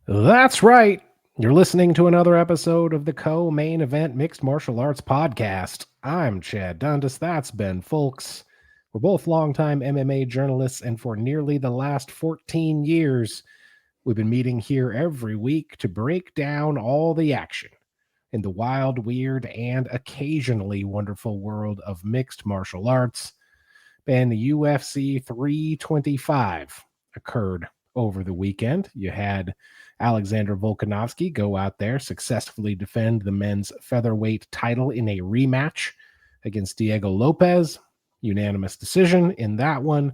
That's right. You're listening to another episode of the Co-Main Event Mixed Martial Arts Podcast. I'm Chad Dundas. That's Ben Folks. We're both longtime MMA journalists, and for nearly the last 14 years, we've been meeting here every week to break down all the action in the wild, weird, and occasionally wonderful world of mixed martial arts. And the UFC 325 occurred over the weekend. You had Alexander Volkanovski go out there, successfully defend the men's featherweight title in a rematch against Diego Lopes. Unanimous decision in that one.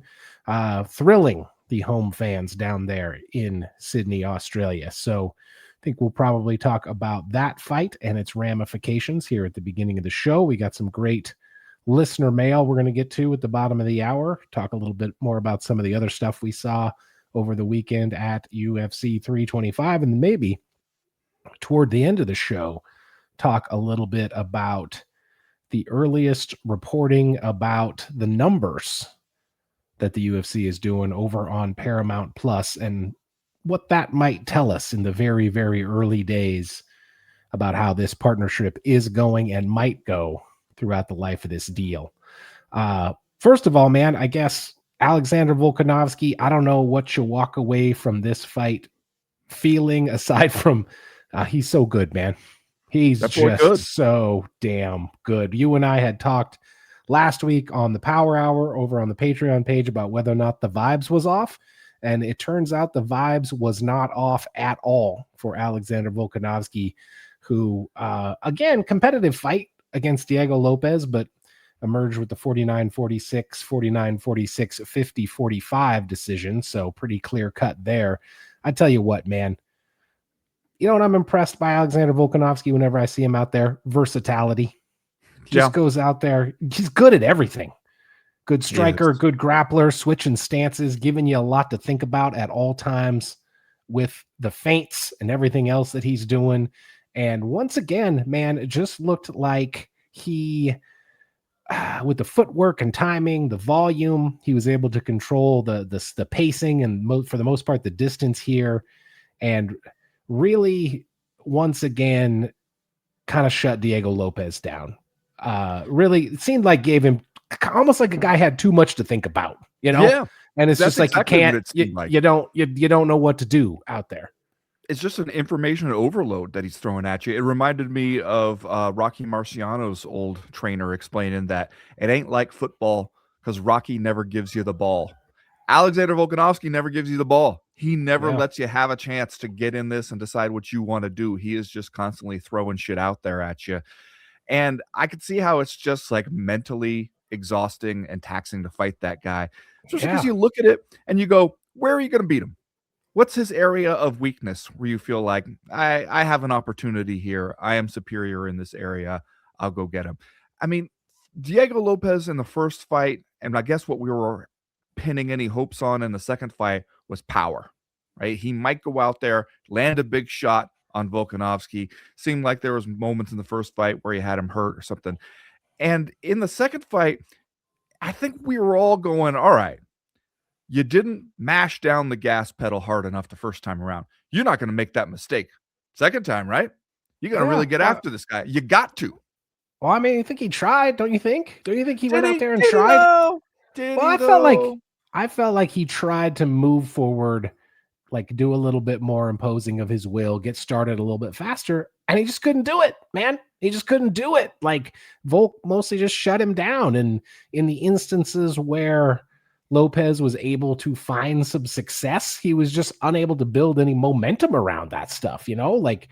Thrilling the home fans down there in Sydney, Australia. So I think we'll probably talk about that fight and its ramifications here at the beginning of the show. We got some great listener mail we're going to get to at the bottom of the hour, talk a little bit more about some of the other stuff we saw over the weekend at UFC 325, and maybe toward the end of the show, talk a little bit about the earliest reporting about the numbers that the UFC is doing over on Paramount Plus and what that might tell us in the very, very early days about how this partnership is going and might go throughout the life of this deal. First of all, man, I guess Alexander Volkanovski, I don't know what you walk away from this fight feeling aside from he's so good, man. He's just so damn good. You and I had talked last week on the Power Hour over on the Patreon page about whether or not the vibes was off. And it turns out the vibes was not off at all for Alexander Volkanovski, who, again, competitive fight against Diego Lopes, but emerged with the 49-46, 49-46, 50-45 decision. So pretty clear cut there. I tell you what, man. You know what I'm impressed by Alexander Volkanovski whenever I see him out there? Versatility. Just goes out there. He's good at everything. Good striker, good grappler, switching stances, giving you a lot to think about at all times with the feints and everything else that he's doing. And once again, man, it just looked like he, with the footwork and timing, the volume, he was able to control the pacing and for the most part, the distance here. And really, once again, kind of shut Diego Lopes down. Really, it seemed like gave him almost like a guy had too much to think about, you know? Yeah. And it's just like you can't, you don't know what to do out there. It's just an information overload that he's throwing at you. It reminded me of Rocky Marciano's old trainer explaining that it ain't like football because Rocky never gives you the ball. Alexander Volkanovski never gives you the ball. He never lets you have a chance to get in this and decide what you want to do. He is just constantly throwing shit out there at you. And I could see how it's just like mentally exhausting and taxing to fight that guy. Just because you look at it and you go, where are you going to beat him? What's his area of weakness where you feel like, I have an opportunity here. I am superior in this area. I'll go get him. I mean, Diego Lopes in the first fight, and I guess what we were pinning any hopes on in the second fight was power, right? He might go out there, land a big shot on Volkanovski. Seemed like there was moments in the first fight where he had him hurt or something. And in the second fight, I think we were all going, all right, you didn't mash down the gas pedal hard enough the first time around. You're not going to make that mistake second time, right? You're going to really get after this guy. You got to. Well, I mean, I think he tried, don't you think? Don't you think he went out there and tried? I felt like he tried to move forward, like do a little bit more imposing of his will, get started a little bit faster, and he just couldn't do it, man. He just couldn't do it. Like Volk mostly just shut him down. And in the instances where Lopes was able to find some success, he was just unable to build any momentum around that stuff, you know, like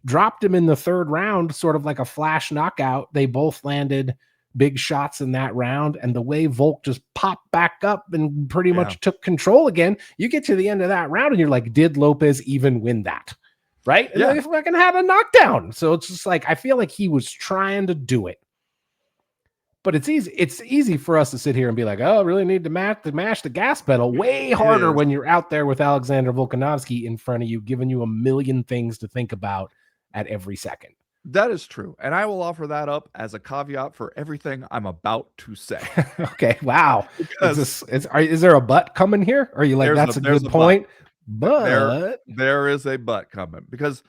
dropped him in the third round, sort of like a flash knockout. They both landed big shots in that round, and the way Volk just popped back up and pretty much took control again, you get to the end of that round and you're like, did Lopes even win that? Right? And then he fucking had a knockdown. So it's just like, I feel like he was trying to do it. But it's easy for us to sit here and be like, oh, really need to mash the gas pedal. Way harder when you're out there with Alexander Volkanovski in front of you, giving you a million things to think about at every second. That is true. And I will offer that up as a caveat for everything I'm about to say. Okay. Wow. Is there a but coming here? Or are you like, that's a good point? But there is a but coming, because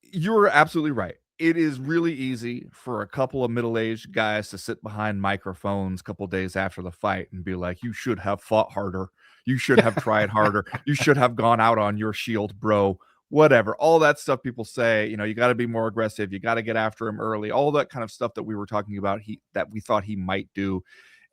you're absolutely right. It is really easy for a couple of middle-aged guys to sit behind microphones a couple days after the fight and be like, "You should have fought harder. You should have tried harder. You should have gone out on your shield, bro." Whatever. All that stuff people say, you got to be more aggressive. You got to get after him early. All that kind of stuff that we were talking about, that we thought he might do.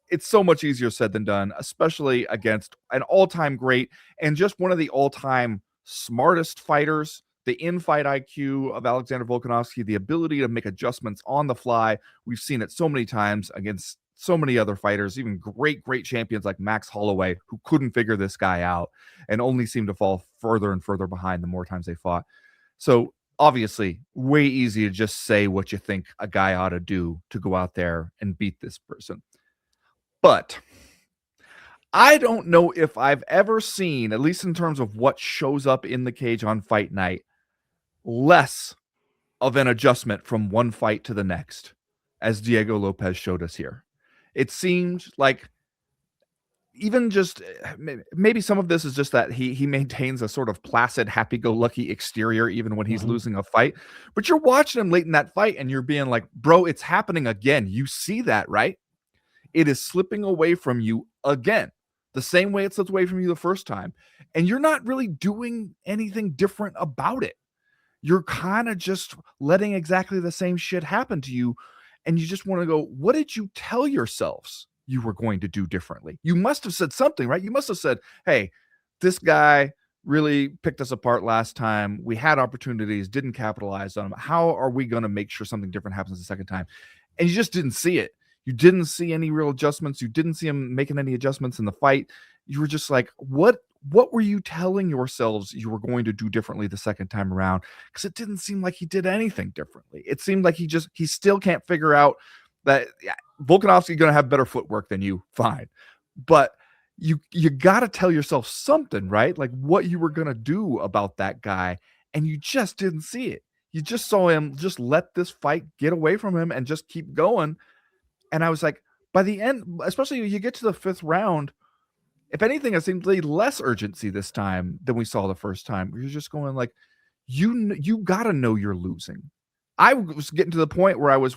It's so much easier said than done, especially against an all-time great and just one of the all-time smartest fighters. The in-fight IQ of Alexander Volkanovski, the ability to make adjustments on the fly. We've seen it so many times against so many other fighters, even great champions like Max Holloway, who couldn't figure this guy out and only seemed to fall further and further behind the more times they fought. So obviously, way easy to just say what you think a guy ought to do to go out there and beat this person. But I don't know if I've ever seen, at least in terms of what shows up in the cage on fight night, less of an adjustment from one fight to the next as Diego Lopes showed us here. It seemed like even just maybe some of this is just that he maintains a sort of placid, happy-go-lucky exterior even when he's losing a fight. But you're watching him late in that fight and you're being like, bro, it's happening again. You see that, right? It is slipping away from you again, the same way it slipped away from you the first time. And you're not really doing anything different about it. You're kind of just letting exactly the same shit happen to you. And you just want to go, what did you tell yourselves you were going to do differently? You must have said something, right? You must have said, hey, this guy really picked us apart last time. We had opportunities, didn't capitalize on them. How are we going to make sure something different happens the second time? And you just didn't see it. You didn't see any real adjustments. You didn't see him making any adjustments in the fight. You were just like, what were you telling yourselves you were going to do differently the second time around? Because it didn't seem like he did anything differently. It seemed like he still can't figure out that Volkanovski's going to have better footwork than you. Fine. But you got to tell yourself something, right? Like what you were going to do about that guy. And you just didn't see it. You just saw him just let this fight get away from him and just keep going. And I was like, by the end, especially you get to the fifth round, if anything, it seemed like less urgency this time than we saw the first time. You're just going like, you got to know you're losing. I was getting to the point where I was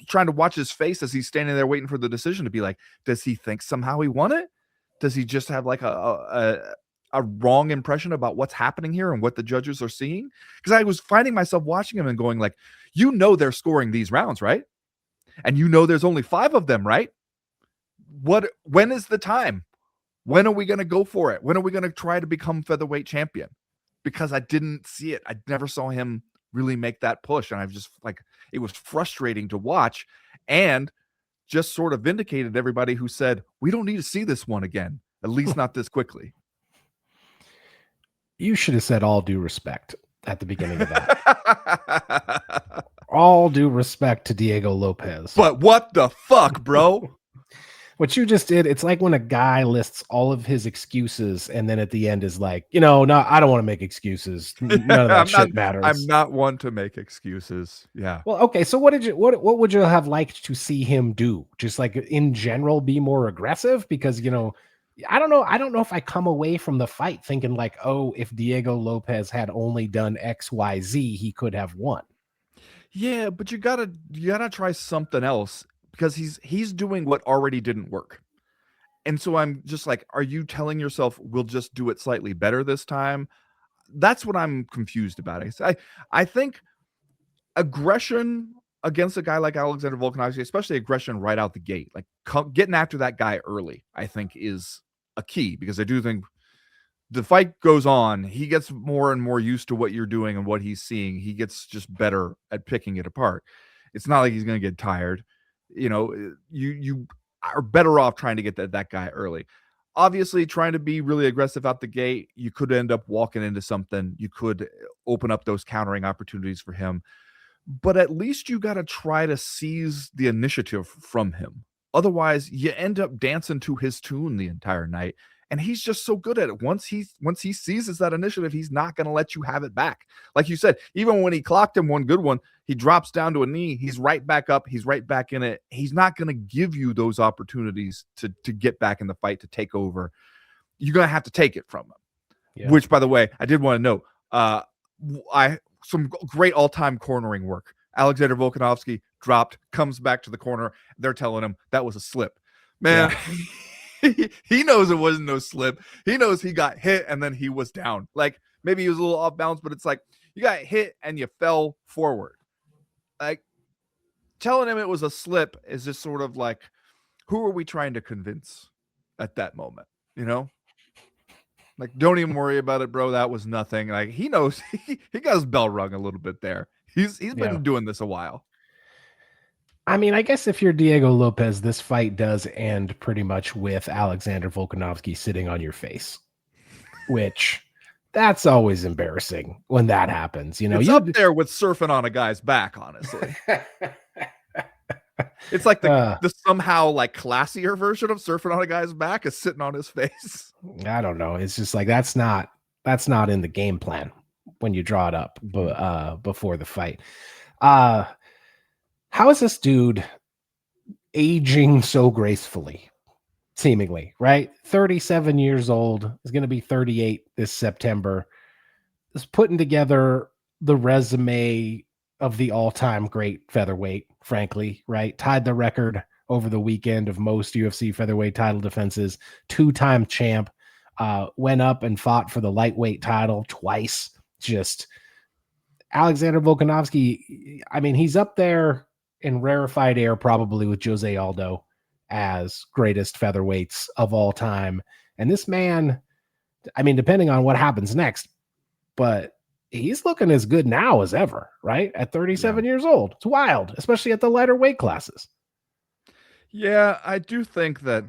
trying to watch his face as he's standing there waiting for the decision to be like, does he think somehow he won it? Does he just have like a wrong impression about what's happening here and what the judges are seeing? Because I was finding myself watching him and going like, they're scoring these rounds, right? And there's only 5 of them, right? When is the time? When are we going to go for it? When are we going to try to become featherweight champion? Because I didn't see it. I never saw him really make that push. And I've just like, it was frustrating to watch and just sort of vindicated everybody who said, we don't need to see this one again, at least not this quickly. You should have said all due respect at the beginning of that. All due respect to Diego Lopes. But what the fuck, bro? What you just did, it's like when a guy lists all of his excuses and then at the end is like, no, I don't want to make excuses. None of that shit matters. I'm not one to make excuses. Yeah. Well, okay. So what would you have liked to see him do? Just like in general, be more aggressive? Because, I don't know. I don't know if I come away from the fight thinking like, oh, if Diego Lopes had only done X, Y, Z, he could have won. Yeah, but you gotta try something else because he's doing what already didn't work. And so I'm just like, are you telling yourself we'll just do it slightly better this time? That's what I'm confused about. I think aggression against a guy like Alexander Volkanovski, especially aggression right out the gate, like getting after that guy early, I think is a key, because I do think the fight goes on. He gets more and more used to what you're doing and what he's seeing. He gets just better at picking it apart. It's not like he's going to get tired. You are better off trying to get that guy early. Obviously, trying to be really aggressive out the gate, you could end up walking into something. You could open up those countering opportunities for him. But at least you got to try to seize the initiative from him. Otherwise, you end up dancing to his tune the entire night. And he's just so good at it. Once he seizes that initiative, he's not going to let you have it back. Like you said, even when he clocked him one good one, he drops down to a knee. He's right back up. He's right back in it. He's not going to give you those opportunities to get back in the fight, to take over. You're going to have to take it from him. Yeah. Which, by the way, I did want to note, some great all-time cornering work. Alexander Volkanovski dropped, comes back to the corner. They're telling him that was a slip. Man, he knows it wasn't no slip. He knows he got hit and then he was down. Like, maybe he was a little off balance, but it's like you got hit and you fell forward. Like, telling him it was a slip is just sort of like, who are we trying to convince at that moment? You know? Like, don't even worry about it, bro. That was nothing. Like, he knows he got his bell rung a little bit there. He's been doing this a while. I mean, I guess if you're Diego Lopes, this fight does end pretty much with Alexander Volkanovski sitting on your face, which that's always embarrassing when that happens. You know, it's up there with surfing on a guy's back, honestly. It's like the somehow like classier version of surfing on a guy's back is sitting on his face. I don't know. It's just like that's not in the game plan when you draw it up before the fight. How is this dude aging so gracefully? Seemingly, right? 37 years old, is going to be 38 this September. Is putting together the resume of the all-time great featherweight, frankly, right? Tied the record over the weekend of most UFC featherweight title defenses. Two-time champ, went up and fought for the lightweight title twice. Just Alexander Volkanovski, I mean, he's up there in rarefied air probably with Jose Aldo as greatest featherweights of all time. And this man, I mean, depending on what happens next, but he's looking as good now as ever, right? At 37 years old. It's wild, especially at the lighter weight classes. Yeah, I do think that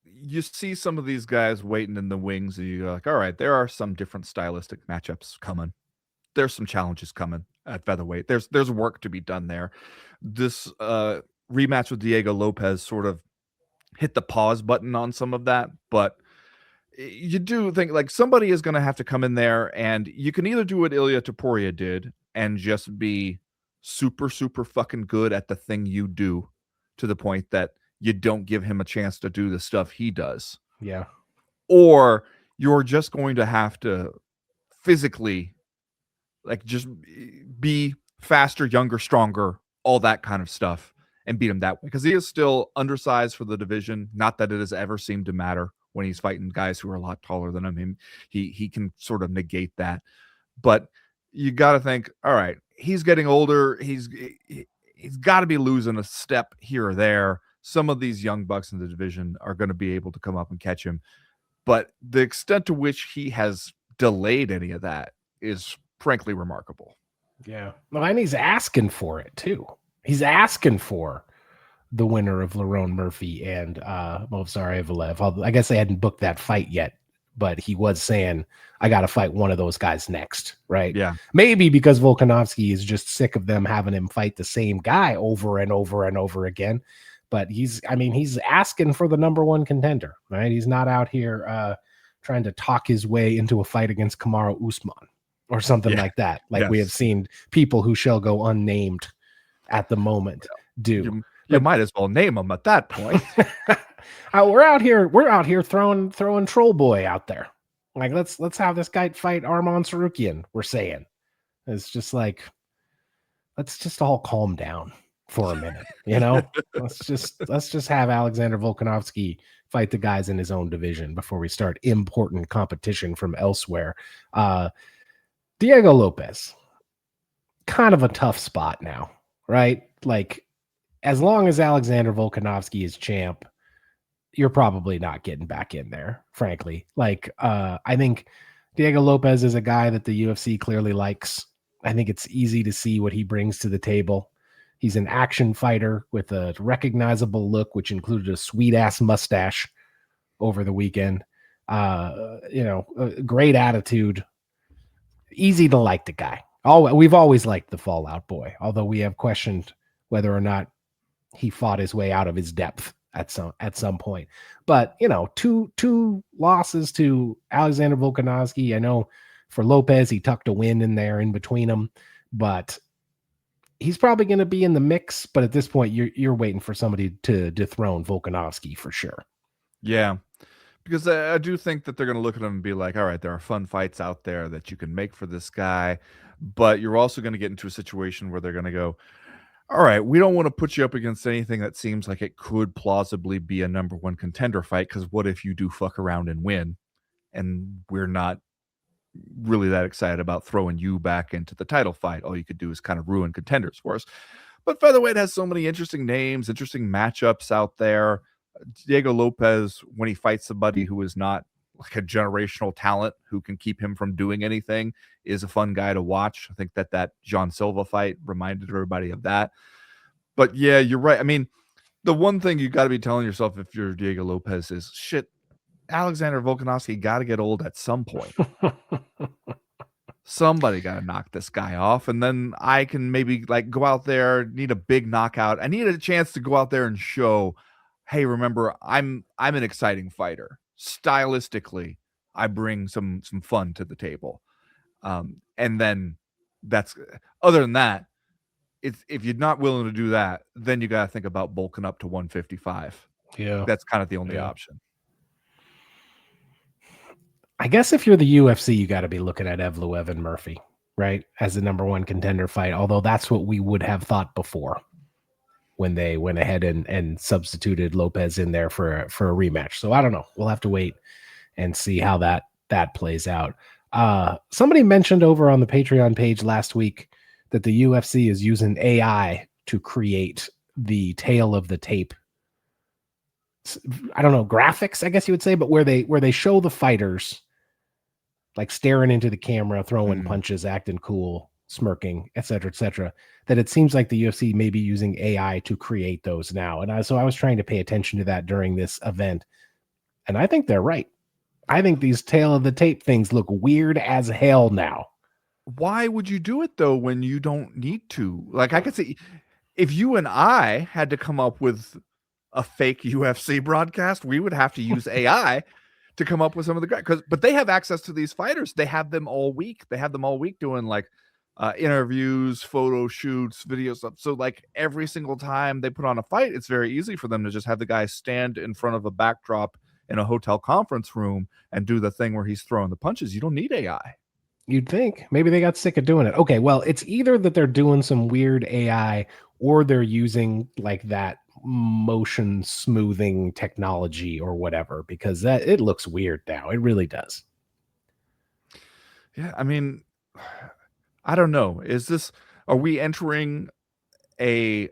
you see some of these guys waiting in the wings, and you're like, all right, there are some different stylistic matchups coming. There's some challenges coming at featherweight. There's work to be done there. This rematch with Diego Lopes sort of hit the pause button on some of that, but you do think like somebody is going to have to come in there, and you can either do what Ilya Topuria did and just be super, super fucking good at the thing you do to the point that you don't give him a chance to do the stuff he does. Yeah. Or you're just going to have to physically like just be faster, younger, stronger, all that kind of stuff, and beat him that way. Because he is still undersized for the division. Not that it has ever seemed to matter when he's fighting guys who are a lot taller than him. He can sort of negate that. But you got to think, all right, he's getting older. He's got to be losing a step here or there. Some of these young bucks in the division are going to be able to come up and catch him. But the extent to which he has delayed any of that is frankly remarkable. Yeah. Well, and he's asking for it too. He's asking for the winner of Lerone Murphy and Movsar Evelev. I guess they hadn't booked that fight yet, but he was saying, I got to fight one of those guys next, right? Yeah. Maybe because Volkanovski is just sick of them having him fight the same guy over and over and over again. But he's asking for the number one contender, right? He's not out here trying to talk his way into a fight against Kamaru Usman or something like that. Like we have seen people who shall go unnamed at the moment do. You might as well name him at that point. We're out here throwing Troll Boy out there. Like let's have this guy fight Arman Sarukian. We're saying it's just like let's just all calm down for a minute, you know. let's just have Alexander Volkanovski fight the guys in his own division before we start importing competition from elsewhere. Diego Lopes, kind of a tough spot now, right? Like, as long as Alexander Volkanovski is champ, you're probably not getting back in there, frankly. Like, I think Diego Lopes is a guy that the UFC clearly likes. I think it's easy to see what he brings to the table. He's an action fighter with a recognizable look, which included a sweet-ass mustache over the weekend. A great attitude. Easy to like the guy. We've always liked the Fallout Boy, although we have questioned whether or not he fought his way out of his depth at some point. But two losses to Alexander Volkanovski. I know for Lopes, he tucked a win in there in between them, but he's probably going to be in the mix. But at this point, you're waiting for somebody to dethrone Volkanovski for sure. Yeah, Because I do think that they're going to look at him and be like, all right, there are fun fights out there that you can make for this guy. But you're also going to get into a situation where they're going to go, all right, we don't want to put you up against anything that seems like it could plausibly be a number one contender fight. Because what if you do fuck around and win? And we're not really that excited about throwing you back into the title fight. All you could do is kind of ruin contenders for us. But featherweight has so many interesting names, interesting matchups out there. Diego Lopes, when he fights somebody who is not like a generational talent who can keep him from doing anything, is a fun guy to watch. I think that John Silva fight reminded everybody of that. But yeah, you're right. I mean, the one thing you got to be telling yourself if you're Diego Lopes is, shit, Alexander Volkanovski got to get old at some point. Somebody got to knock this guy off, and then I can maybe like go out there, need a big knockout. I need a chance to go out there and show, hey, remember, I'm an exciting fighter. Stylistically, I bring some fun to the table. And then that's, other than that, if you're not willing to do that, then you got to think about bulking up to 155. Yeah. That's kind of the only option. I guess if you're the UFC, you got to be looking at Evloev and Murphy, right, as the number one contender fight, although that's what we would have thought before when they went ahead and substituted Lopez in there for a rematch. So I don't know. We'll have to wait and see how that plays out. Somebody mentioned over on the Patreon page last week that the UFC is using AI to create the tail of the tape. I don't know, graphics, I guess you would say, but where they show the fighters like staring into the camera, throwing punches, acting cool, smirking, et cetera, that it seems like the UFC may be using AI to create those now. And so I was trying to pay attention to that during this event. And I think they're right. I think these tail of the tape things look weird as hell now. Why would you do it though when you don't need to? Like, I could say, if you and I had to come up with a fake UFC broadcast, we would have to use AI to come up with some of the but they have access to these fighters. They have them all week. They have them all week doing like interviews, photo shoots, video stuff. So like every single time they put on a fight, it's very easy for them to just have the guy stand in front of a backdrop in a hotel conference room and do the thing where he's throwing the punches. You don't need AI. You'd think. Maybe they got sick of doing it. Okay, well, it's either that they're doing some weird AI or they're using like that motion smoothing technology or whatever, because it looks weird now. It really does. Yeah, I mean, I don't know. Are we entering a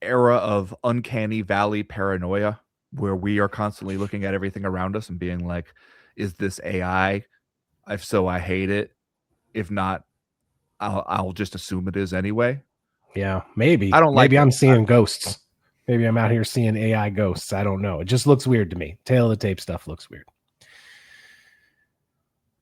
era of uncanny valley paranoia where we are constantly looking at everything around us and being like, is this AI? If so, I hate it. If not, I'll just assume it is anyway. Yeah, maybe. I don't like maybe it. I'm seeing ghosts. Maybe I'm out here seeing AI ghosts. I don't know. It just looks weird to me. Tail of the tape stuff looks weird.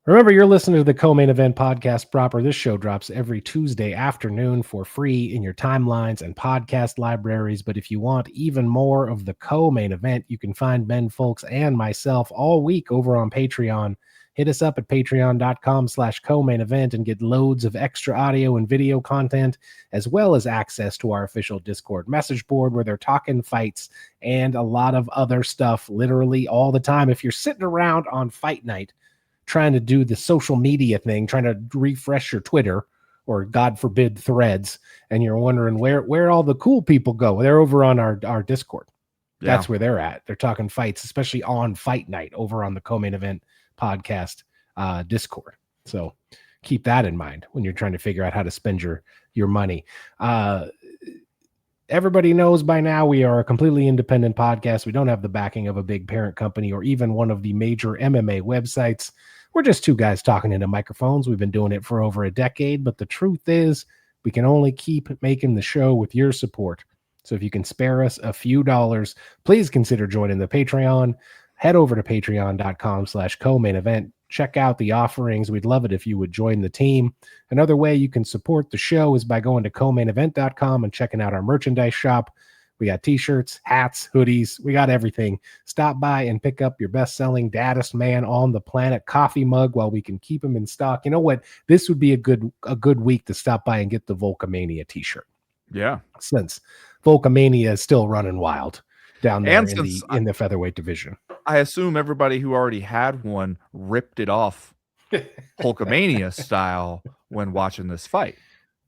Remember, you're listening to the Co-Main Event podcast proper. This show drops every Tuesday afternoon for free in your timelines and podcast libraries. But if you want even more of the Co-Main Event, you can find Ben Folks and myself all week over on Patreon. Hit us up at patreon.com/co-main event and get loads of extra audio and video content, as well as access to our official Discord message board where they're talking fights and a lot of other stuff literally all the time. If you're sitting around on fight night trying to do the social media thing, trying to refresh your Twitter or God forbid Threads, and you're wondering where all the cool people go, they're over on our Discord. Yeah. That's where they're at. They're talking fights, especially on fight night over on the Co-Main Event podcast Discord. So keep that in mind when you're trying to figure out how to spend your money. Everybody knows by now we are a completely independent podcast. We don't have the backing of a big parent company or even one of the major MMA websites. We're just two guys talking into microphones. We've been doing it for over a decade, but the truth is we can only keep making the show with your support. So if you can spare us a few dollars, please consider joining the Patreon. Head over to patreon.com/co-main event. Check out the offerings. We'd love it if you would join the team. Another way you can support the show is by going to co-mainevent.com and checking out our merchandise shop. We got t-shirts, hats, hoodies. We got everything. Stop by and pick up your best-selling Daddest Man on the Planet coffee mug while we can keep them in stock. You know what? This would be a good week to stop by and get the Volkamania t-shirt. Yeah. Since Volkamania is still running wild down there in the featherweight division. I assume everybody who already had one ripped it off Hulkamania style when watching this fight.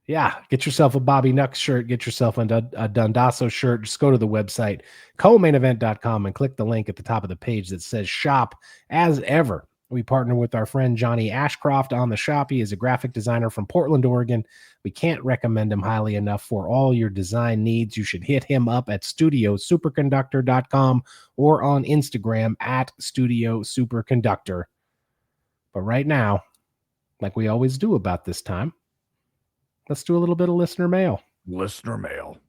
Yeah, get yourself a Bobby Nux shirt, get yourself a Dundasso shirt. Just go to the website, co-mainevent.com, and click the link at the top of the page that says shop. As ever, we partner with our friend Johnny Ashcroft on the shop. He is a graphic designer from Portland, Oregon. We can't recommend him highly enough for all your design needs. You should hit him up at studiosuperconductor.com or on Instagram at studiosuperconductor. But right now, like we always do about this time, let's do a little bit of listener mail. Listener mail.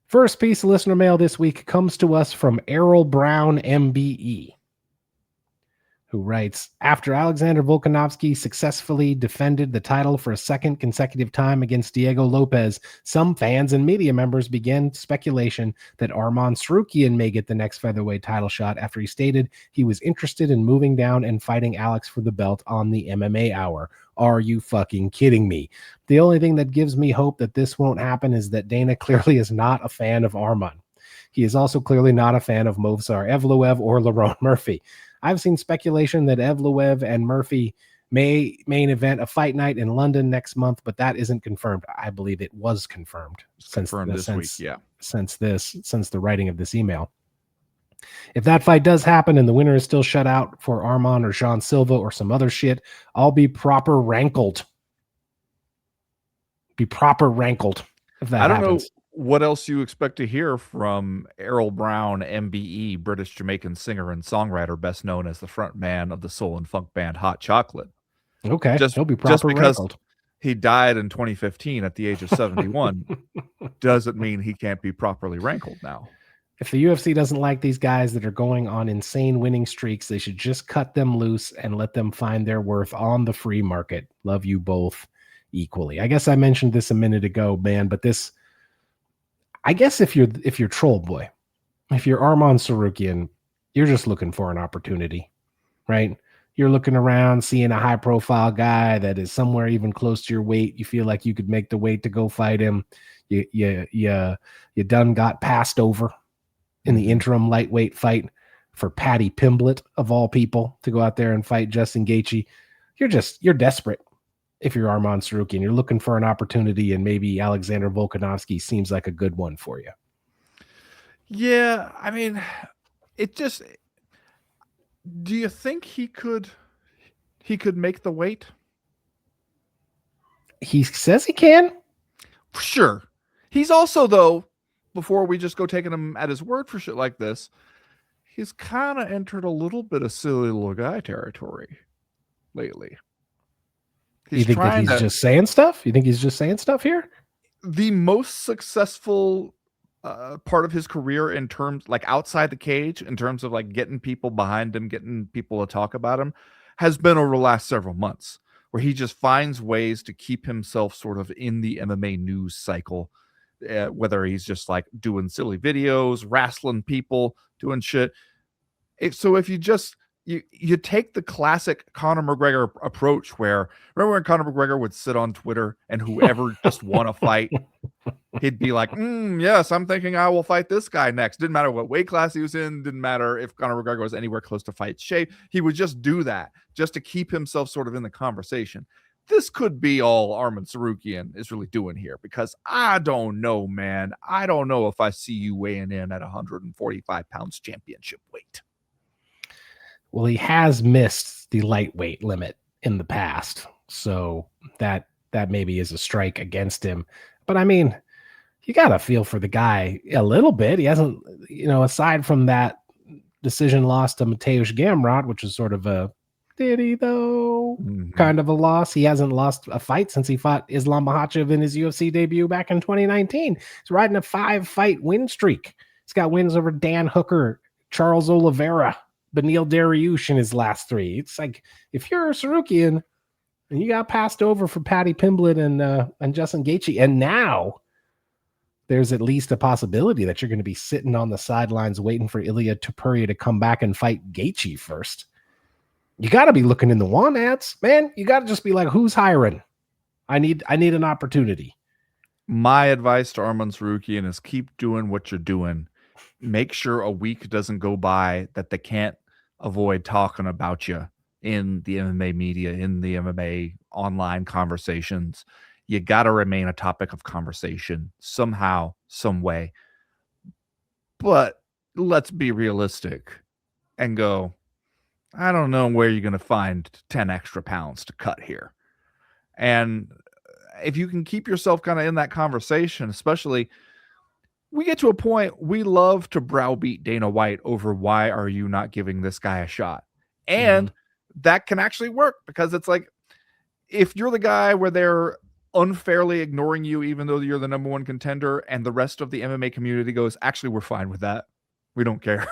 First piece of listener mail this week comes to us from Errol Brown, MBE, who writes, after Alexander Volkanovski successfully defended the title for a second consecutive time against Diego Lopes, some fans and media members began speculation that Arman Sarukian may get the next featherweight title shot after he stated he was interested in moving down and fighting Alex for the belt on the MMA Hour. Are you fucking kidding me? The only thing that gives me hope that this won't happen is that Dana clearly is not a fan of Arman. He is also clearly not a fan of Movsar Evloev or Lerone Murphy. I've seen speculation that Evloev and Murphy may main event a fight night in London next month, but that isn't confirmed. I believe it was confirmed. Since the writing of this email. If that fight does happen and the winner is still shut out for Arman or Jean Silva or some other shit, I'll be proper rankled. If that I don't happens. know what else you expect to hear from Errol Brown, MBE, British Jamaican singer and songwriter, best known as the front man of the soul and funk band Hot Chocolate. Okay, Just he'll be proper rankled. He died in 2015 at the age of 71 doesn't mean he can't be properly rankled now. If the UFC doesn't like these guys that are going on insane winning streaks, they should just cut them loose and let them find their worth on the free market. Love you both equally. I guess I mentioned this a minute ago, man, but this, I guess if you're Troll Boy, if you're Arman Sarukian, you're just looking for an opportunity, right? You're looking around, seeing a high profile guy that is somewhere even close to your weight. You feel like you could make the weight to go fight him. You done got passed over in the interim lightweight fight for Paddy Pimblett, of all people, to go out there and fight Justin Gaethje. You're desperate if you're Arman Sarukian. You're looking for an opportunity, and maybe Alexander Volkanovski seems like a good one for you. Yeah, I mean, do you think he could make the weight? He says he can. Sure. He's also, though, before we just go taking him at his word for shit like this, he's kind of entered a little bit of silly little guy territory lately. You think that he's just saying stuff? You think he's just saying stuff here? The most successful part of his career in terms, like outside the cage, in terms of like getting people behind him, getting people to talk about him, has been over the last several months, where he just finds ways to keep himself sort of in the MMA news cycle. Whether he's just like doing silly videos, wrestling people, doing shit. So if you just you take the classic Conor McGregor approach, where remember when Conor McGregor would sit on Twitter and whoever just won a fight, he'd be like, yes, I'm thinking I will fight this guy next. Didn't matter what weight class he was in, didn't matter if Conor McGregor was anywhere close to fight shape. He would just do that just to keep himself sort of in the conversation. This could be all Arman Sarukian is really doing here, because I don't know, man. I don't know if I see you weighing in at 145 pounds championship weight. Well, he has missed the lightweight limit in the past, so that maybe is a strike against him. But I mean, you got to feel for the guy a little bit. He hasn't, aside from that decision loss to Mateusz Gamrot, which was sort of a did he though kind of a loss. He hasn't lost a fight since he fought Islam Makhachev in his UFC debut back in 2019. He's riding a 5-fight win streak. He's got wins over Dan Hooker, Charles Oliveira, Beneil Dariush in his last 3. It's like, if you're a Sarukian and you got passed over for Paddy Pimblett and Justin Gaethje, and now there's at least a possibility that you're going to be sitting on the sidelines waiting for Ilya Topuria to come back and fight Gaethje first. You got to be looking in the want ads, man. You got to just be like, who's hiring? I need an opportunity. My advice to Arman Sarukian is keep doing what you're doing. Make sure a week doesn't go by that they can't avoid talking about you in the MMA media, in the MMA online conversations. You got to remain a topic of conversation somehow, some way. But let's be realistic and go, I don't know where you're going to find 10 extra pounds to cut here. And if you can keep yourself kind of in that conversation, especially we get to a point we love to browbeat Dana White over why are you not giving this guy a shot? And that can actually work because it's like if you're the guy where they're unfairly ignoring you, even though you're the number one contender, and the rest of the MMA community goes, actually, we're fine with that. We don't care.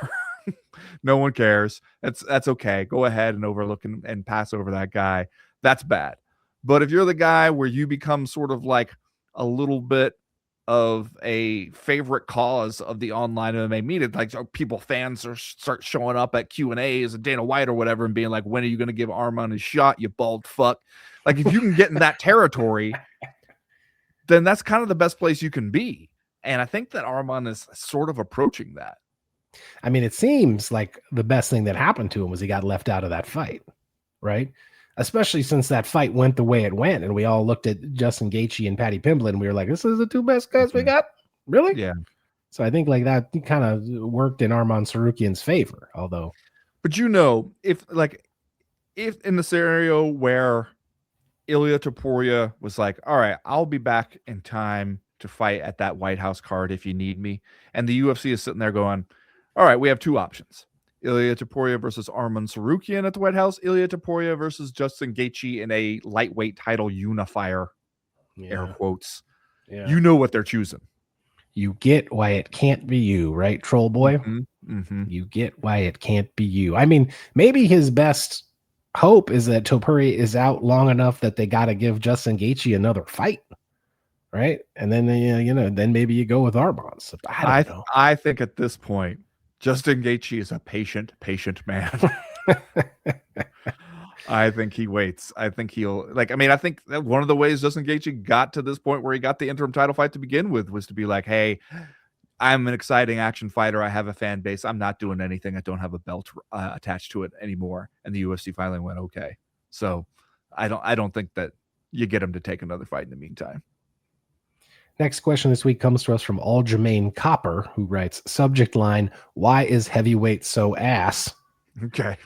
No one cares. That's okay. Go ahead and overlook and pass over that guy. That's bad. But if you're the guy where you become sort of like a little bit of a favorite cause of the online MMA media, like fans start showing up at Q&As and Dana White or whatever and being like, when are you going to give Arman a shot, you bald fuck? Like if you can get in that territory, then that's kind of the best place you can be. And I think that Arman is sort of approaching that. I mean, it seems like the best thing that happened to him was he got left out of that fight, right? Especially since that fight went the way it went, and we all looked at Justin Gaethje and Paddy Pimblett, and we were like, "This is the two best guys we got, really?" Yeah. So I think like that kind of worked in Arman Sarukian's favor, although. But if in the scenario where Ilya Topuria was like, "All right, I'll be back in time to fight at that White House card if you need me," and the UFC is sitting there going, "All right, we have two options." Ilya Topuria versus Arman Sarukian at the White House. Ilya Topuria versus Justin Gaethje in a lightweight title unifier, air quotes. Yeah. You know what they're choosing. You get why it can't be you, right, Troll Boy? You get why it can't be you. I mean, maybe his best hope is that Topuria is out long enough that they got to give Justin Gaethje another fight, right? And then then maybe you go with Arman. So I don't know. I think at this point, Justin Gaethje is a patient man. I think he waits. I think he'll I think that one of the ways Justin Gaethje got to this point where he got the interim title fight to begin with was to be like, hey, I'm an exciting action fighter. I have a fan base. I'm not doing anything. I don't have a belt attached to it anymore. And the UFC finally went, okay. So I don't think that you get him to take another fight in the meantime. Next question this week comes to us from Aljamain Copper, who writes, subject line, why is heavyweight so ass? Okay.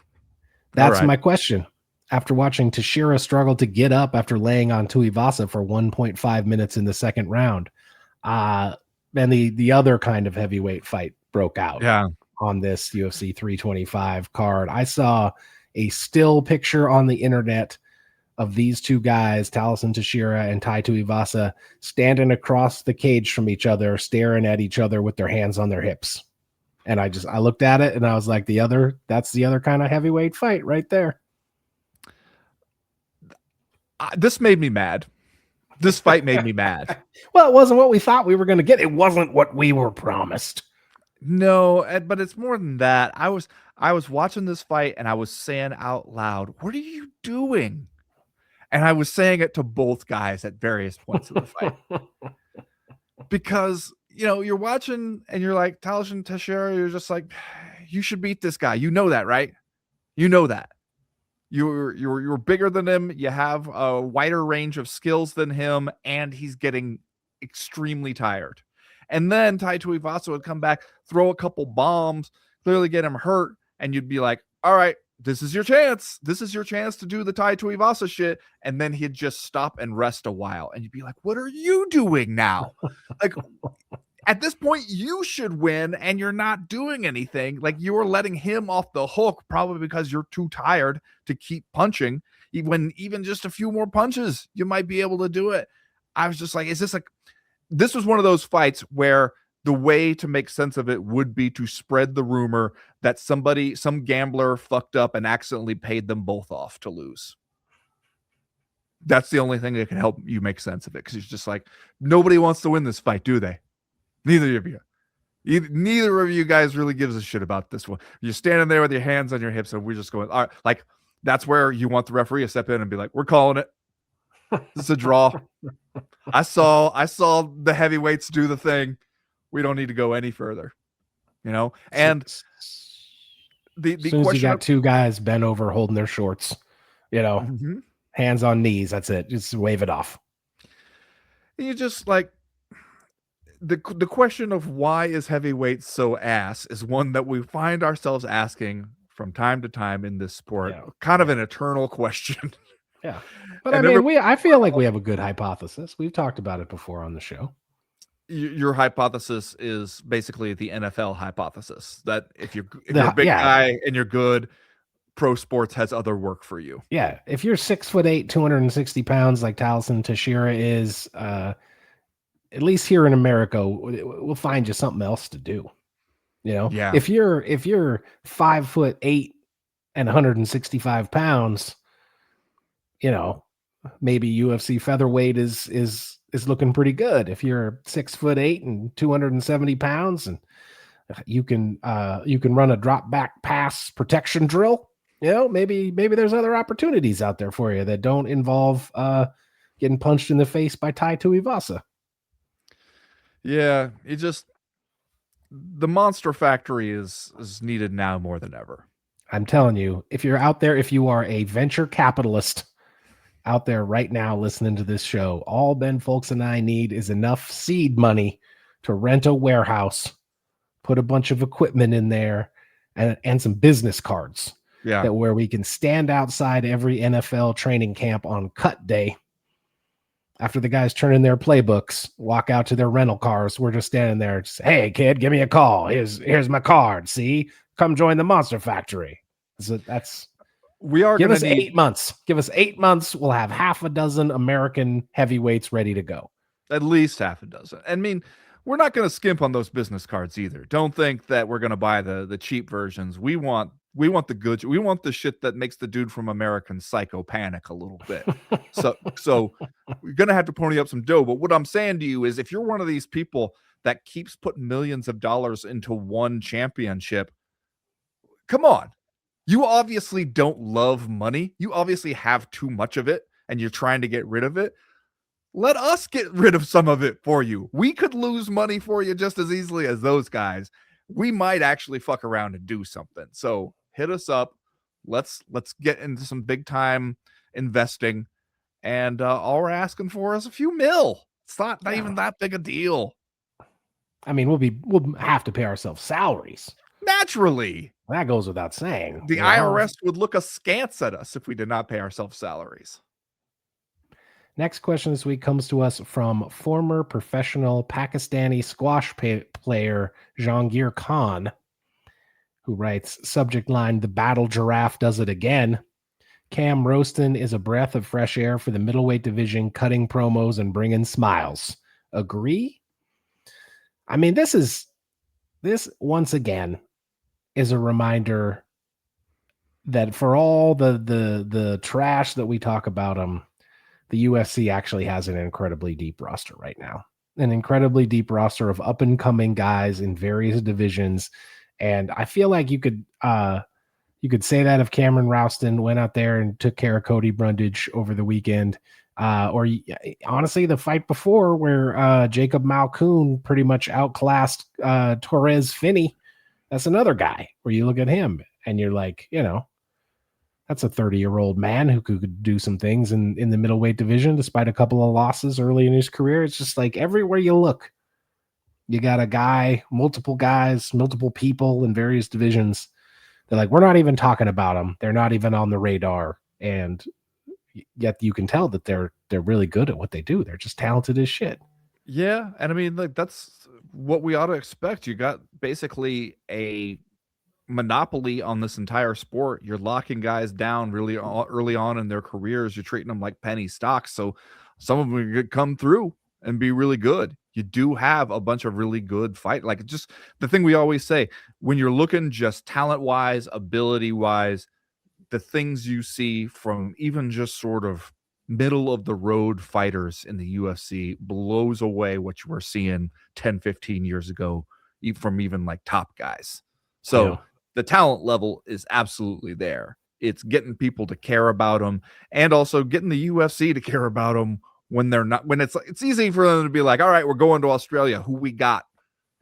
That's my question. After watching Teixeira struggle to get up after laying on Tuivasa for 1.5 minutes in the second round, then the other kind of heavyweight fight broke out on this UFC 325 card. I saw a still picture on the internet of these two guys, Talison Teixeira and Tai Tuivasa, standing across the cage from each other, staring at each other with their hands on their hips. And I looked at it and I was like, that's the other kind of heavyweight fight right there. This made me mad. This fight made me mad. Well, it wasn't what we thought we were going to get. It wasn't what we were promised. No, but it's more than that. I was watching this fight and I was saying out loud, what are you doing? And I was saying it to both guys at various points of the fight. Because, you're watching and you're like, Talison Teixeira, you're just like, you should beat this guy. You know that, right? You know that. You're bigger than him. You have a wider range of skills than him, and he's getting extremely tired. And then Tai Tuivasa would come back, throw a couple bombs, clearly get him hurt, and you'd be like, all right, this is your chance. This is your chance to do the Tai Tuivasa shit. And then he'd just stop and rest a while. And you'd be like, what are you doing now? Like, at this point, you should win, and you're not doing anything. Like, you're letting him off the hook, probably because you're too tired to keep punching. When even just a few more punches, you might be able to do it. I was just like, this was one of those fights where the way to make sense of it would be to spread the rumor that some gambler fucked up and accidentally paid them both off to lose. That's the only thing that can help you make sense of it. Because it's just like, nobody wants to win this fight, do they? Neither of you. Neither of you guys really gives a shit about this one. You're standing there with your hands on your hips and we're just going, all right, like, that's where you want the referee to step in and be like, we're calling it. This is a draw. I saw the heavyweights do the thing. We don't need to go any further, And As the soon as you question got of two guys bent over holding their shorts, Mhm. hands on knees, that's it. Just wave it off. You just like the question of why is heavyweight so ass is one that we find ourselves asking from time to time in this sport. Yeah. Kind of an eternal question. Yeah. But And I mean, I feel like we have a good hypothesis. We've talked about it before on the show. Your hypothesis is basically the NFL hypothesis that if you're a big Yeah. guy and you're good, pro sports has other work for you. Yeah. If you're 6'8", 260 pounds like Taliesin Teixeira is, at least here in America, we'll find you something else to do. Yeah. If you're 5'8" and 165 pounds, maybe UFC featherweight is looking pretty good. If you're 6'8" and 270 pounds, and you can run a drop back pass protection drill, maybe there's other opportunities out there for you that don't involve getting punched in the face by Tai Tuivasa. Yeah, the monster factory is needed now more than ever. I'm telling you, if you're out there, if you are a venture capitalist out there right now listening to this show, all Ben Folks and I need is enough seed money to rent a warehouse, put a bunch of equipment in there, and some business cards. Yeah. That where we can stand outside every NFL training camp on cut day. After the guys turn in their playbooks, walk out to their rental cars, we're just standing there. Just, hey, kid, give me a call. Here's my card. See, come join the Monster Factory. So we are. Give us 8 months. Give us 8 months. We'll have half a dozen American heavyweights ready to go. At least half a dozen. I mean, we're not going to skimp on those business cards either. Don't think that we're going to buy the cheap versions. We want the good. We want the shit that makes the dude from American Psycho panic a little bit. So we're going to have to pony up some dough. But what I'm saying to you is, if you're one of these people that keeps putting millions of dollars into one championship, come on. You obviously don't love money. You obviously have too much of it and you're trying to get rid of it. Let us get rid of some of it for you. We could lose money for you just as easily as those guys. We might actually fuck around and do something. So hit us up. Let's get into some big time investing. And all we're asking for is a few mil. It's not even that big a deal. I mean, we'll have to pay ourselves salaries. Naturally. That goes without saying. The IRS would look askance at us if we did not pay ourselves salaries. Next question this week comes to us from former professional Pakistani squash player Jahangir Khan, who writes, subject line, the battle giraffe does it again. Cam Roston is a breath of fresh air for the middleweight division, cutting promos and bringing smiles. Agree? I mean, this once again is a reminder that for all the trash that we talk about them, the UFC actually has an incredibly deep roster right now, an incredibly deep roster of up and coming guys in various divisions. And I feel like you could say that if Cameron Rowston went out there and took care of Cody Brundage over the weekend, or honestly, the fight before where Jacob Malkoun pretty much outclassed Torres Finney. That's another guy where you look at him and you're like, that's a 30-year-old man who could do some things in the middleweight division, despite a couple of losses early in his career. It's just like everywhere you look, you got a guy, multiple guys, multiple people in various divisions. They're like, we're not even talking about them. They're not even on the radar. And yet you can tell that they're really good at what they do. They're just talented as shit. Yeah. And I mean, like, that's what we ought to expect. You got basically a monopoly on this entire sport. You're locking guys down really early on in their careers. You're treating them like penny stocks. So some of them could come through and be really good. You do have a bunch of really good fight. Like, just the thing we always say, when you're looking just talent wise, ability wise, the things you see from even just sort of middle of the road fighters in the UFC blows away what you were seeing 10, 15 years ago from even like top guys. So the talent level is absolutely there. It's getting people to care about him, and also getting the UFC to care about him when they're not. When it's easy for them to be like, all right, we're going to Australia. Who we got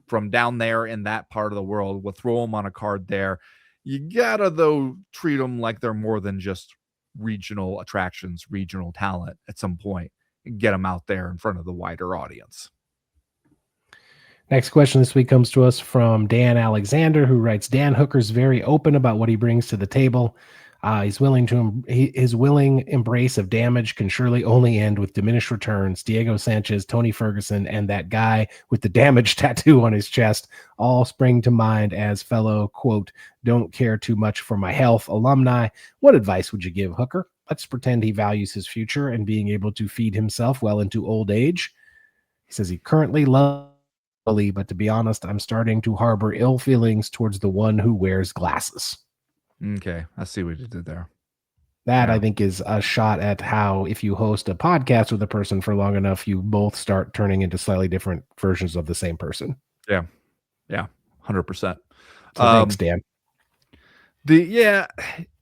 from down there in that part of the world? We'll throw them on a card there. You gotta though treat them like they're more than just regional attractions, regional talent at some point, and get them out there in front of the wider audience. Next question this week comes to us from Dan Alexander, who writes, Dan Hooker's very open about what he brings to the table. His willing embrace of damage can surely only end with diminished returns. Diego Sanchez, Tony Ferguson, and that guy with the damage tattoo on his chest all spring to mind as fellow, quote, don't care too much for my health alumni. What advice would you give Hooker? Let's pretend he values his future and being able to feed himself well into old age. He says he currently loves, but to be honest, I'm starting to harbor ill feelings towards the one who wears glasses. Okay, I see what you did there. That, yeah. I think, is a shot at how if you host a podcast with a person for long enough, you both start turning into slightly different versions of the same person. Yeah, 100%. So thanks, Dan. It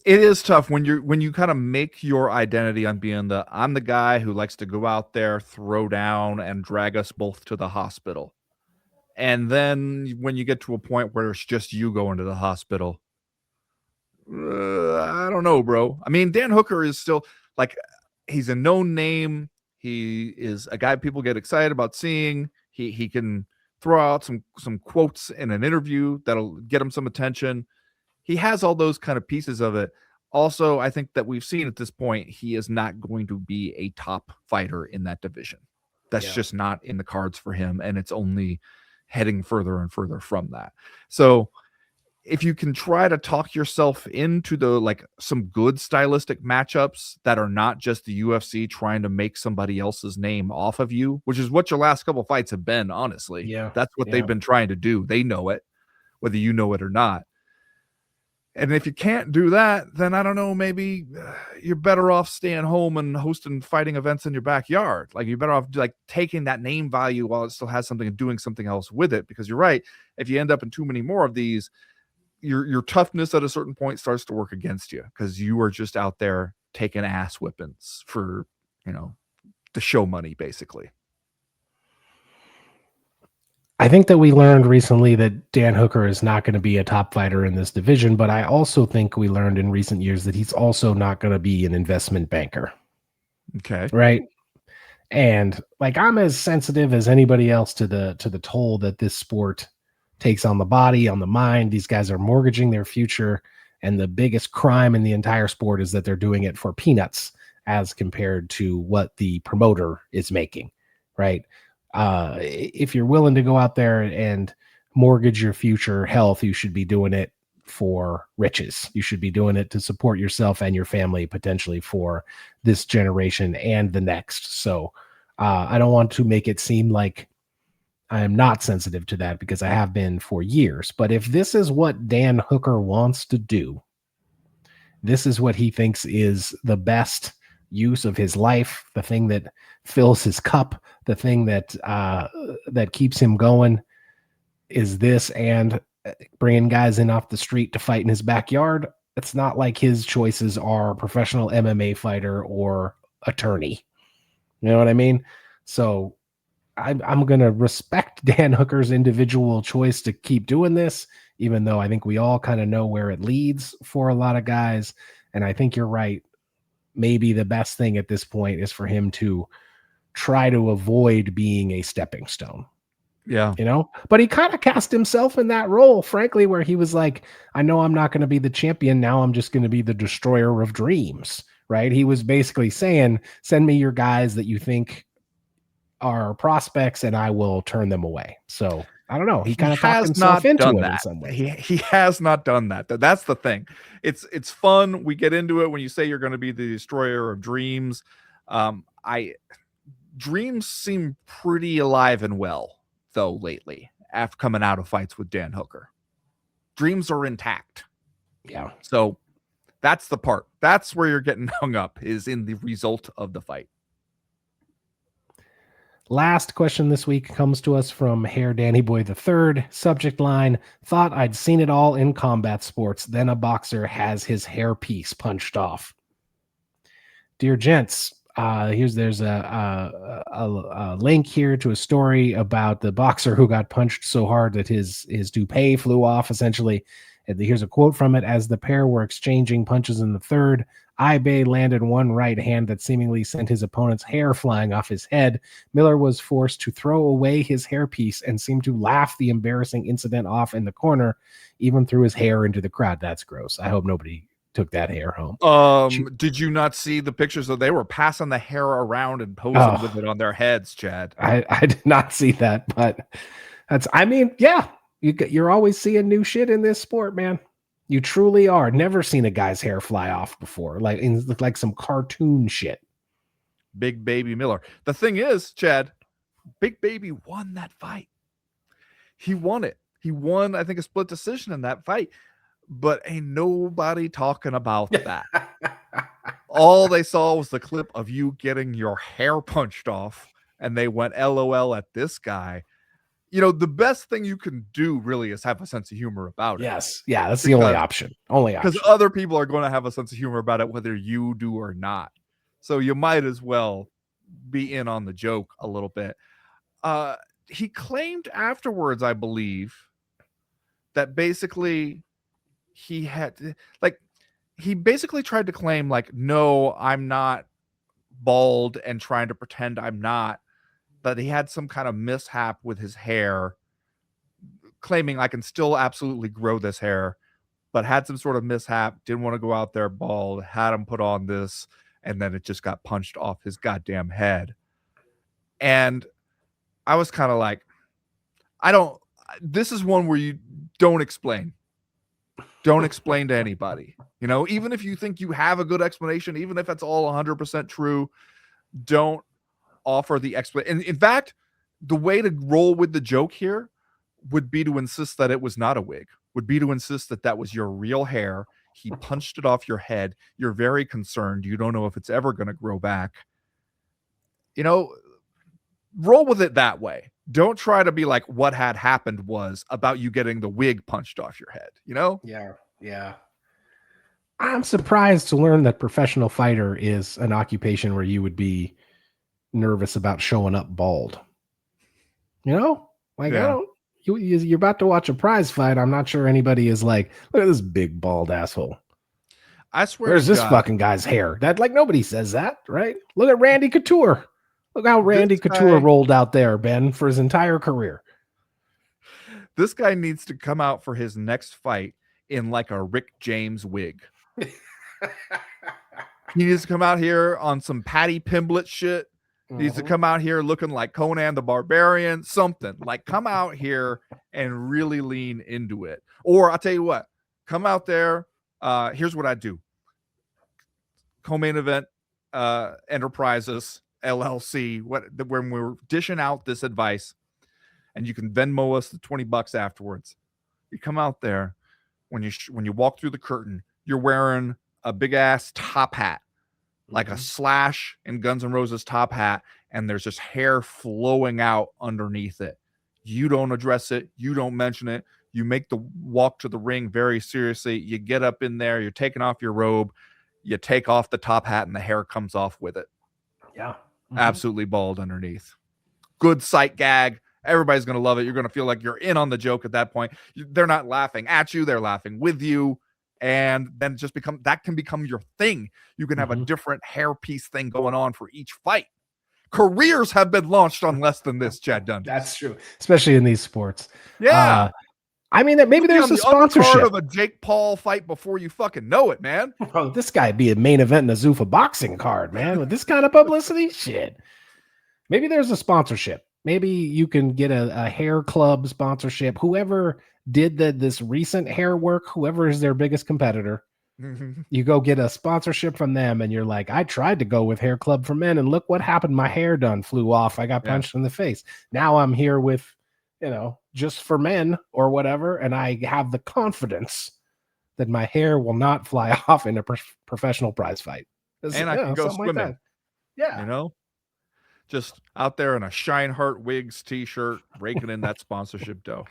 is tough when you kind of make your identity on being I'm the guy who likes to go out there, throw down, and drag us both to the hospital. And then when you get to a point where it's just you going to the hospital, I don't know, bro. I mean, Dan Hooker is still like, he's a known name. He is a guy people get excited about seeing. He can throw out some quotes in an interview that'll get him some attention. He has all those kind of pieces of it. Also, I think that we've seen at this point, he is not going to be a top fighter in that division. That's just not in the cards for him, and it's only heading further and further from that. So if you can try to talk yourself into some good stylistic matchups that are not just the UFC trying to make somebody else's name off of you, which is what your last couple fights have been, honestly. Yeah. That's what they've been trying to do. They know it, whether you know it or not. And if you can't do that, then I don't know, maybe you're better off staying home and hosting fighting events in your backyard. Like, you're better off taking that name value while it still has something and doing something else with it. Because you're right, if you end up in too many more of these, your toughness at a certain point starts to work against you because you are just out there taking ass whippings for, the show money, basically. I think that we learned recently that Dan Hooker is not going to be a top fighter in this division, but I also think we learned in recent years that he's also not going to be an investment banker. Okay. Right. And I'm as sensitive as anybody else to the toll that this sport takes on the body, on the mind. These guys are mortgaging their future. And the biggest crime in the entire sport is that they're doing it for peanuts as compared to what the promoter is making. Right. If you're willing to go out there and mortgage your future health, you should be doing it for riches. You should be doing it to support yourself and your family, potentially for this generation and the next. So I don't want to make it seem like I am not sensitive to that, because I have been for years. But if this is what Dan Hooker wants to do, this is what he thinks is the best use of his life, the thing that fills his cup, the thing that keeps him going, is this, and bringing guys in off the street to fight in his backyard. It's not like his choices are professional MMA fighter or attorney. You know what I mean? So I'm going to respect Dan Hooker's individual choice to keep doing this, even though I think we all kind of know where it leads for a lot of guys. And I think you're right. Maybe the best thing at this point is for him to try to avoid being a stepping stone. Yeah. But he kind of cast himself in that role, frankly, where he was like, I know I'm not going to be the champion. Now I'm just going to be the destroyer of dreams. Right. He was basically saying, send me your guys that you think are prospects and I will turn them away. So I don't know. He kind of talked himself into it in some way. He has not done that. That's the thing. It's fun. We get into it when you say you're going to be the destroyer of dreams. Dreams seem pretty alive and well, though, lately, after coming out of fights with Dan Hooker. Dreams are intact. Yeah. So that's the part. That's where you're getting hung up, is in the result of the fight. Last question this week comes to us from Hair Danny Boy III. Subject line: thought I'd seen it all in combat sports. Then a boxer has his hairpiece punched off. Dear gents, there's a link here to a story about the boxer who got punched so hard that his toupee flew off, essentially. And here's a quote from it. As the pair were exchanging punches in the third, Ibe landed one right hand that seemingly sent his opponent's hair flying off his head. Miller was forced to throw away his hairpiece and seemed to laugh the embarrassing incident off in the corner, even threw his hair into the crowd. That's gross. I hope nobody took that hair home. Did you not see the pictures of they were passing the hair around and posing with it on their heads, Chad? I did not see that, but yeah, you're always seeing new shit in this sport, man. You truly are. Never seen a guy's hair fly off before, like some cartoon shit. Big Baby Miller. The thing is, Chad, Big Baby won that fight. He won it. He won, I think, a split decision in that fight. But ain't nobody talking about that. All they saw was the clip of you getting your hair punched off, and they went LOL at this guy. You know, the best thing you can do really is have a sense of humor about it. Yes. Yeah, that's the only option. Because other people are going to have a sense of humor about it, whether you do or not. So you might as well be in on the joke a little bit. He claimed afterwards, I believe, that basically he basically tried to claim no, I'm not bald, and trying to pretend I'm not, that he had some kind of mishap with his hair, claiming I can still absolutely grow this hair, but had some sort of mishap, didn't want to go out there bald, had him put on this, and then it just got punched off his goddamn head. And I was kind of like, this is one where you don't explain. Don't explain to anybody. You know, even if you think you have a good explanation, even if it's all 100% true, don't offer the explanation. In fact, the way to roll with the joke here would be to insist that it was not a wig, would be to insist that that was your real hair. He punched it off your head. You're very concerned. You don't know if it's ever going to grow back. You know, roll with it that way. Don't try to be like what had happened was about you getting the wig punched off your head, you know? Yeah. I'm surprised to learn that professional fighter is an occupation where you would be nervous about showing up bald. You know? You're about to watch a prize fight. I'm not sure anybody is like, look at this big bald asshole. I swear. Where's this fucking guy's hair? Nobody says that, right? Look at Randy Couture. Look how Randy Couture rolled out there, Ben, for his entire career. This guy needs to come out for his next fight in like a Rick James wig. He needs to come out here on some Patty Pimblett shit. He needs to come out here looking like Conan the Barbarian, something. Like, come out here and really lean into it. Or I'll tell you what, come out there. Here's what I do. Co-main event Enterprises LLC. When we're dishing out this advice, and you can Venmo us the $20 afterwards. You come out there when you walk through the curtain, you're wearing a big ass top hat, like a Slash and Guns N' Roses top hat, and there's just hair flowing out underneath it. You don't address it. You don't mention it. You make the walk to the ring very seriously. You get up in there. You're taking off your robe. You take off the top hat, and the hair comes off with it. Yeah. Absolutely bald underneath. Good sight gag. Everybody's going to love it. You're going to feel like you're in on the joke at that point. They're not laughing at you. They're laughing with you. And then that can become your thing. You can have a different hairpiece thing going on for each fight. Careers have been launched on less than this, Chad Dundas. That's true, especially in these sports. Yeah. I mean, that maybe there's a sponsorship of a Jake Paul fight before you fucking know it, man. Bro, this guy be a main event in a Zuffa boxing card, man. With this kind of publicity, shit. Maybe there's a sponsorship. Maybe you can get a hair club sponsorship. Whoever did this recent hair work, whoever is their biggest competitor, you go get a sponsorship from them, and you're like, I tried to go with Hair Club for Men, and look what happened. My hair done flew off. I got punched in the face. Now I'm here with, Just for Men or whatever, and I have the confidence that my hair will not fly off in a professional prize fight. And I can go swimming. Yeah. just out there in a Shineheart Wigs t-shirt, raking in that sponsorship dough.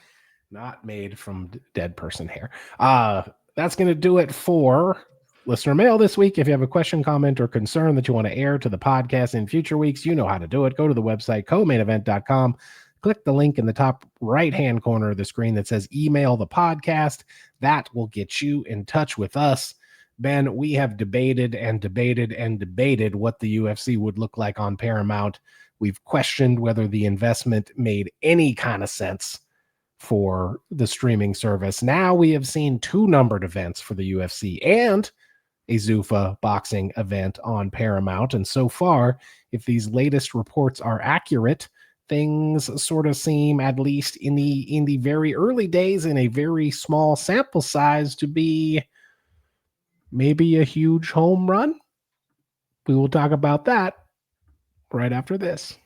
Not made from dead person hair. That's going to do it for listener mail this week. If you have a question, comment, or concern that you want to air to the podcast in future weeks, you know how to do it. Go to the website, co-mainevent.com. Click the link in the top right-hand corner of the screen that says email the podcast. That will get you in touch with us. Ben, we have debated and debated and debated what the UFC would look like on Paramount. We've questioned whether the investment made any kind of sense for the streaming service. Now we have seen 2 numbered events for the UFC and a Zuffa boxing event on Paramount. And so far, if these latest reports are accurate, things sort of seem, at least in the very early days, in a very small sample size, to be maybe a huge home run. We will talk about that right after this.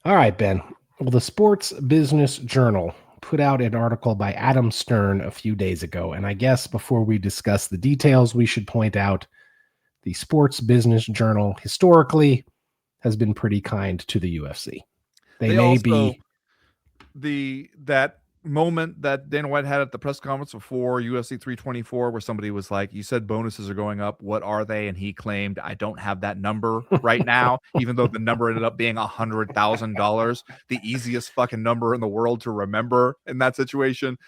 All right, Ben. Well, the Sports Business Journal put out an article by Adam Stern a few days ago. And I guess before we discuss the details, we should point out the Sports Business Journal historically has been pretty kind to the UFC. They may also, be that moment that Dana White had at the press conference before UFC 324, where somebody was like, "You said bonuses are going up. What are they?" And he claimed, "I don't have that number right now," even though the number ended up being $100,000, the easiest fucking number in the world to remember in that situation.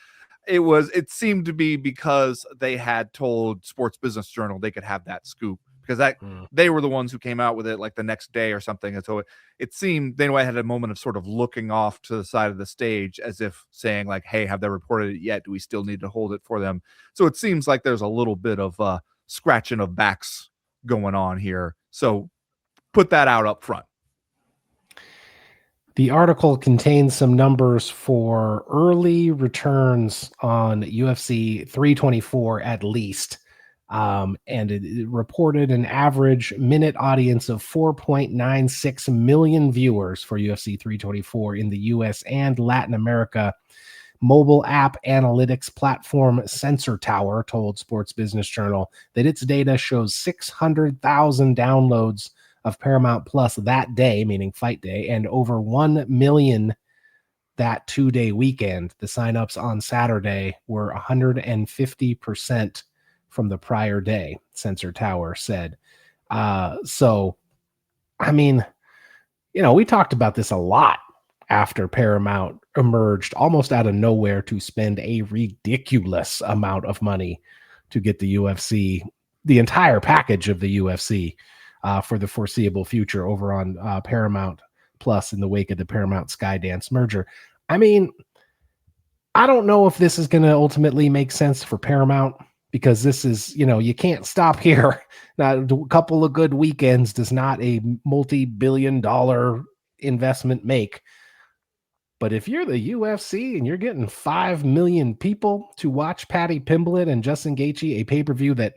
It seemed to be because they had told Sports Business Journal they could have that scoop, because they were the ones who came out with it like the next day or something. And so it seemed Dana White had a moment of sort of looking off to the side of the stage as if saying like, "Hey, have they reported it yet? Do we still need to hold it for them?" So it seems like there's a little bit of scratching of backs going on here. So put that out up front. The article contains some numbers for early returns on UFC 324 at least. And it reported an average minute audience of 4.96 million viewers for UFC 324 in the US and Latin America. Mobile app analytics platform Sensor Tower told Sports Business Journal that its data shows 600,000 downloads of Paramount Plus that day, meaning fight day, and over 1 million that 2-day weekend. The signups on Saturday were 150% from the prior day, Sensor Tower said. So, I mean, we talked about this a lot after Paramount emerged almost out of nowhere to spend a ridiculous amount of money to get the UFC, the entire package of the UFC, for the foreseeable future over on Paramount Plus in the wake of the Paramount Skydance merger. I mean, I don't know if this is going to ultimately make sense for Paramount, because this is, you can't stop here. Now, a couple of good weekends does not a multi-billion-dollar investment make. But if you're the UFC and you're getting 5 million people to watch Paddy Pimblett and Justin Gaethje, a pay-per-view that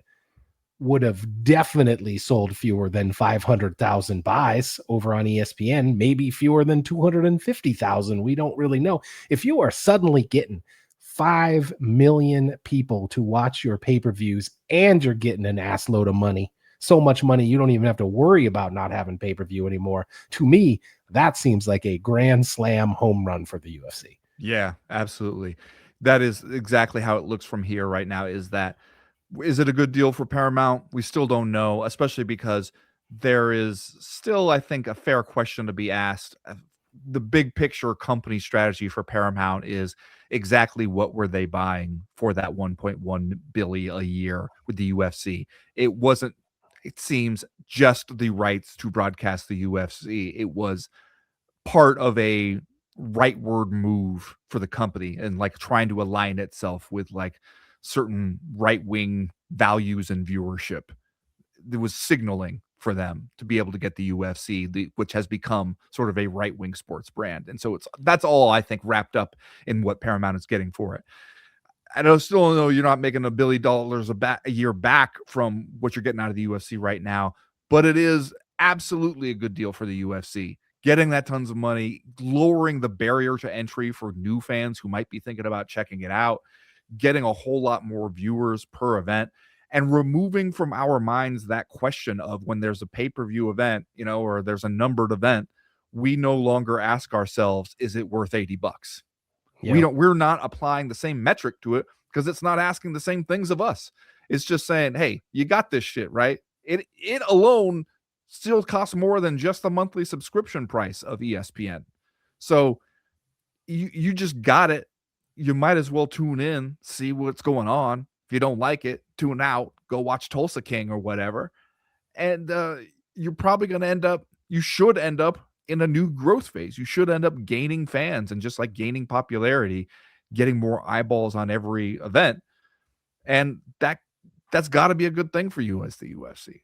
would have definitely sold fewer than 500,000 buys over on ESPN, maybe fewer than 250,000. We don't really know. If you are suddenly getting 5 million people to watch your pay-per-views and you're getting an ass load of money, so much money you don't even have to worry about not having pay-per-view anymore. To me, that seems like a grand slam home run for the UFC. Yeah, absolutely. That is exactly how it looks from here right now. Is it a good deal for Paramount? We still don't know, especially because there is still, I think, a fair question to be asked. The big picture company strategy for Paramount is exactly what were they buying for that 1.1 billion a year with the UFC? It wasn't, it seems, just the rights to broadcast the UFC. It was part of a rightward move for the company and like trying to align itself with like certain right-wing values and viewership. It was signaling for them to be able to get the UFC, which has become sort of a right-wing sports brand. And so that's all I think wrapped up in what Paramount is getting for it. I still know you're not making $1 billion a year back from what you're getting out of the UFC right now, but it is absolutely a good deal for the UFC. Getting that tons of money, lowering the barrier to entry for new fans who might be thinking about checking it out, getting a whole lot more viewers per event, and removing from our minds that question of when there's a pay-per-view event, or there's a numbered event, we no longer ask ourselves, is it worth $80? Yeah. We're not applying the same metric to it because it's not asking the same things of us. It's just saying, hey, you got this shit, right? It alone still costs more than just the monthly subscription price of ESPN. So you just got it. You might as well tune in, see what's going on. If you don't like it, tune out, go watch Tulsa King or whatever. And you're probably going to you should end up in a new growth phase. You should end up gaining fans and just like gaining popularity, getting more eyeballs on every event. And that's got to be a good thing for you as the UFC.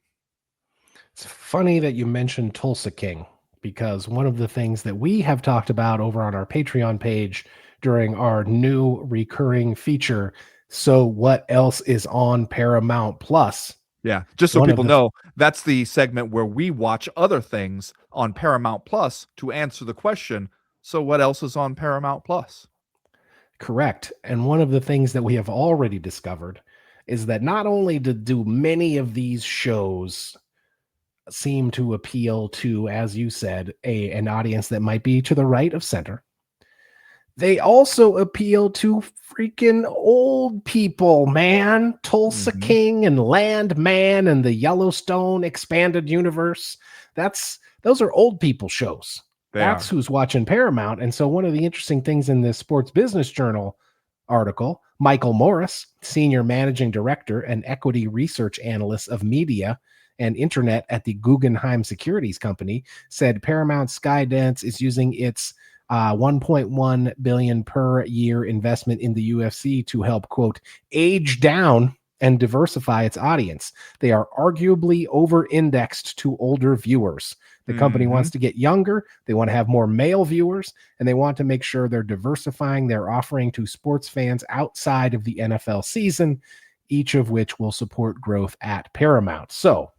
It's funny that you mentioned Tulsa King, because one of the things that we have talked about over on our Patreon page during our new recurring feature, So What Else is on Paramount Plus? Yeah, just so people know, that's the segment where we watch other things on Paramount Plus to answer the question, so what else is on Paramount Plus? Correct. And one of the things that we have already discovered is that not only do many of these shows seem to appeal to, as you said, an audience that might be to the right of center, they also appeal to freaking old people, man. Tulsa King and Landman and the Yellowstone expanded universe. Those are old people shows. That's who's watching Paramount. And so one of the interesting things in this Sports Business Journal article, Michael Morris, Senior Managing Director and Equity Research Analyst of Media and Internet at the Guggenheim Securities Company, said Paramount Skydance is using its $1.1 billion per year investment in the UFC to help, quote, age down and diversify its audience. They are arguably over-indexed to older viewers. The company wants to get younger. They want to have more male viewers, and they want to make sure they're diversifying their offering to sports fans outside of the NFL season, each of which will support growth at Paramount. So,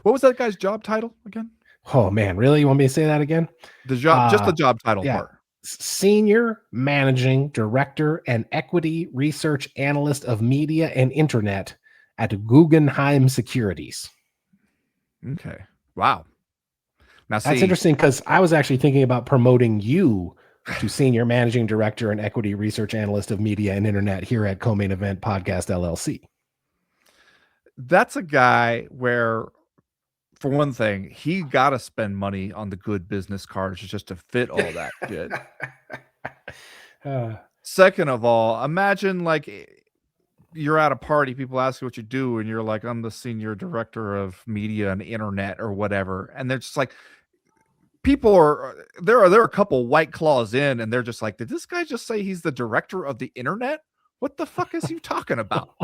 what was that guy's job title again? Oh man, really? You want me to say that again? The job, just the job title part. Senior Managing Director and Equity Research Analyst of Media and Internet at Guggenheim Securities. Okay. Wow. Now, that's interesting, because I was actually thinking about promoting you to Senior Managing Director and Equity Research Analyst of Media and Internet here at Co-Main Event Podcast LLC. That's a guy where, for one thing, he got to spend money on the good business cards just to fit all that shit. Second of all, imagine like you're at a party, people ask you what you do, and you're like, I'm the senior director of media and internet or whatever. And they're just like, there are a couple White Claws in, and they're just like, did this guy just say he's the director of the internet? What the fuck is he talking about?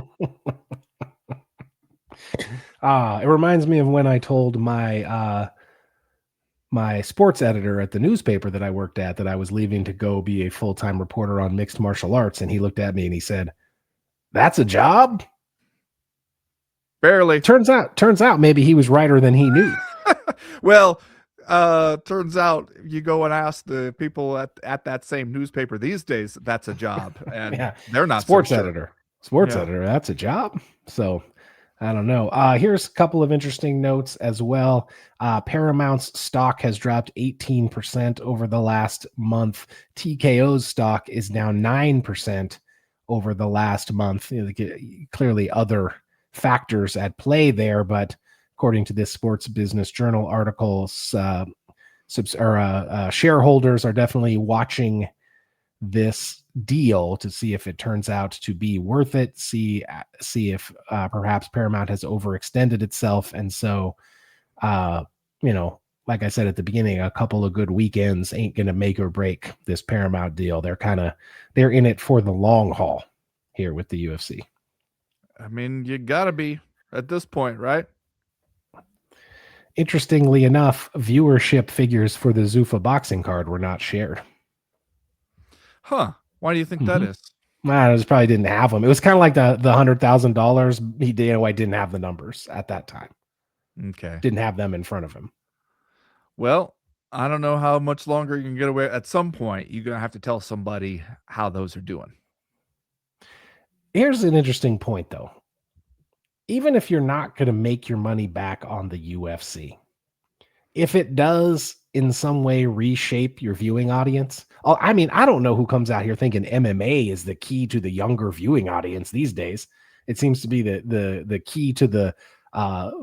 It reminds me of when I told my my sports editor at the newspaper that I worked at that I was leaving to go be a full-time reporter on mixed martial arts, and he looked at me and he said, "That's a job?" Barely. Turns out maybe he was righter than he knew. Well, turns out you go and ask the people at that same newspaper these days, that's a job, and they're not sports so sure. editor. Sports editor, that's a job. So I don't know. Here's a couple of interesting notes as well. Paramount's stock has dropped 18% over the last month. TKO's stock is down 9% over the last month. Clearly other factors at play there, but according to this Sports Business Journal article, shareholders are definitely watching this deal to see if it turns out to be worth it, see if perhaps Paramount has overextended itself. And so, like I said at the beginning, a couple of good weekends ain't going to make or break this Paramount deal. They're in it for the long haul here with the UFC. I mean, you gotta be at this point, right? Interestingly enough, viewership figures for the Zuffa boxing card were not shared. Huh. Why do you think that is? I just probably didn't have them. It was kind of like the $100,000. I didn't have the numbers at that time. Okay. Didn't have them in front of him. Well, I don't know how much longer you can get away. At some point, you're gonna have to tell somebody how those are doing. Here's an interesting point, though. Even if you're not going to make your money back on the UFC, if it does in some way reshape your viewing audience, I mean, I don't know who comes out here thinking MMA is the key to the younger viewing audience these days. It seems to be the key to the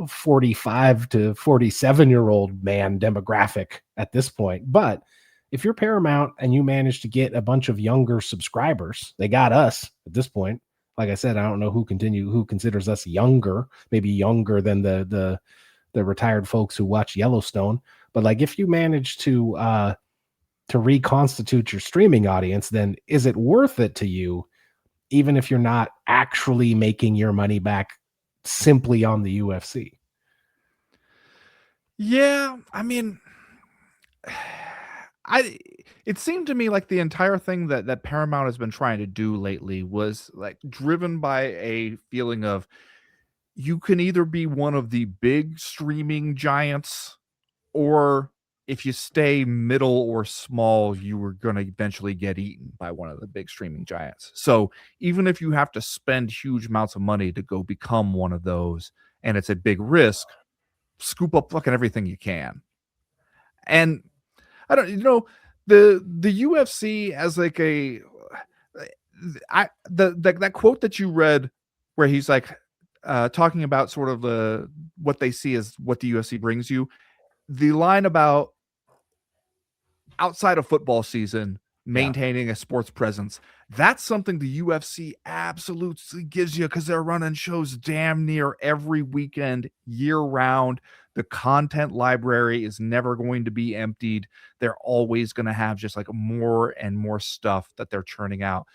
45 to 47-year-old man demographic at this point. But if you're Paramount and you manage to get a bunch of younger subscribers, they got us at this point. Like I said, I don't know who considers us younger, maybe younger than the retired folks who watch Yellowstone. But like, if you manage to reconstitute your streaming audience, then is it worth it to you, even if you're not actually making your money back simply on the UFC? Yeah, I mean, it seemed to me like the entire thing that Paramount has been trying to do lately was like driven by a feeling of you can either be one of the big streaming giants, or if you stay middle or small, you are going to eventually get eaten by one of the big streaming giants. So even if you have to spend huge amounts of money to go become one of those, and it's a big risk, scoop up fucking everything you can. And I don't, the UFC as like that quote that you read where he's like talking about sort of what they see as what the UFC brings you. The line about outside of football season, maintaining a sports presence, that's something the UFC absolutely gives you, because they're running shows damn near every weekend, year round. The content library is never going to be emptied. They're always going to have just like more and more stuff that they're churning out.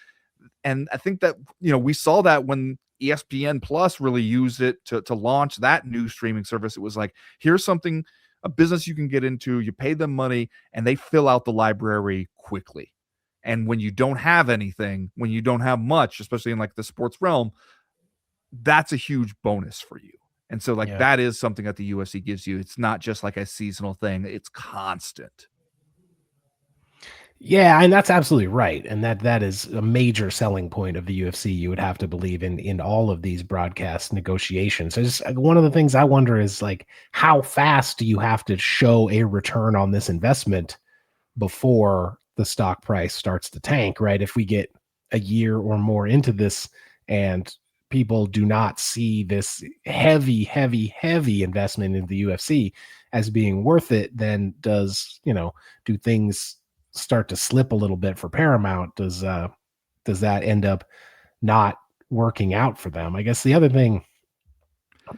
And I think that, we saw that when ESPN Plus really used it to launch that new streaming service. It was like, here's something, a business you can get into, you pay them money, and they fill out the library quickly. And when you don't have anything, when you don't have much, especially in like the sports realm, that's a huge bonus for you. And so like that is something that the UFC gives you. It's not just like a seasonal thing, it's constant. Yeah, and that's absolutely right. And that is a major selling point of the UFC, you would have to believe, in all of these broadcast negotiations. So just one of the things I wonder is, like, how fast do you have to show a return on this investment before the stock price starts to tank, right? If we get a year or more into this and people do not see this heavy investment in the UFC as being worth it, then do things start to slip a little bit for Paramount? Does that end up not working out for them? I guess the other thing